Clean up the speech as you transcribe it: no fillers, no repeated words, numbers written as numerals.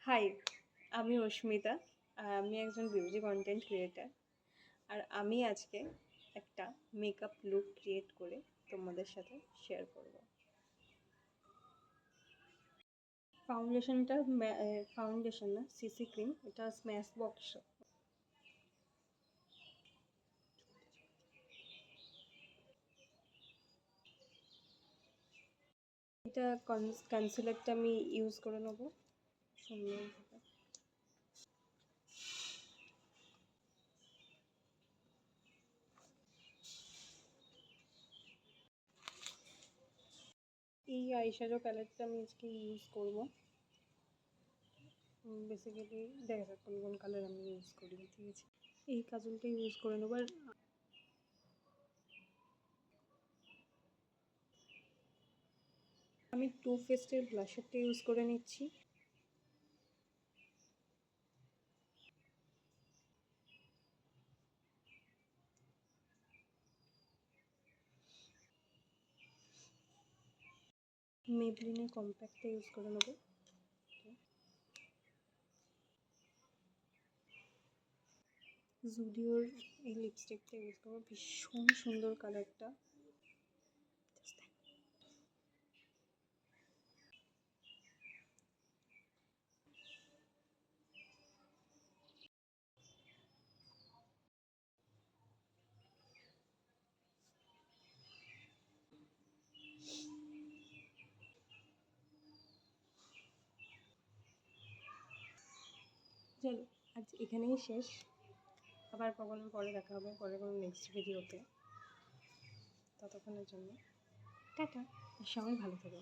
High, আমি অস্মিতা। আর আমি একজন বিউটি কন্টেন্ট ক্রিয়েটার। আর আমি আজকে একটা মেকআপ লুক ক্রিয়েট করে তোমাদের সাথে শেয়ার করব। ফাউন্ডেশন না, সিসি ক্রিম। এটা স্ম্যাশ বক্স। এটা কনসিলারটা আমি ইউজ করে নেবো সুন্দর। এই আইশ্যাডো প্যালেটটা আমি আজকে ইউজ করব। বেসিক্যালি দেখা যাক কোন কোন কালার আমি ইউজ করি। ঠিক আছে, এই কাজলটা ইউজ করে নেবো। আর আমি টু ফেস্টের ব্লাশারটা ইউজ করে নিচ্ছি। মেবলিনের কম্প্যাক্টটা ইউজ করে নেবো। জুডিওর এই লিপস্টিকটা ইউজ করবো, ভীষণ সুন্দর কালারটা। চলো আজ এখানেই শেষ। আবার কখনো পরে দেখা হবে, পরে কোনো নেক্সট ভিডিওতে। ততক্ষণের জন্য টাটা, সবাই ভালো থাকো।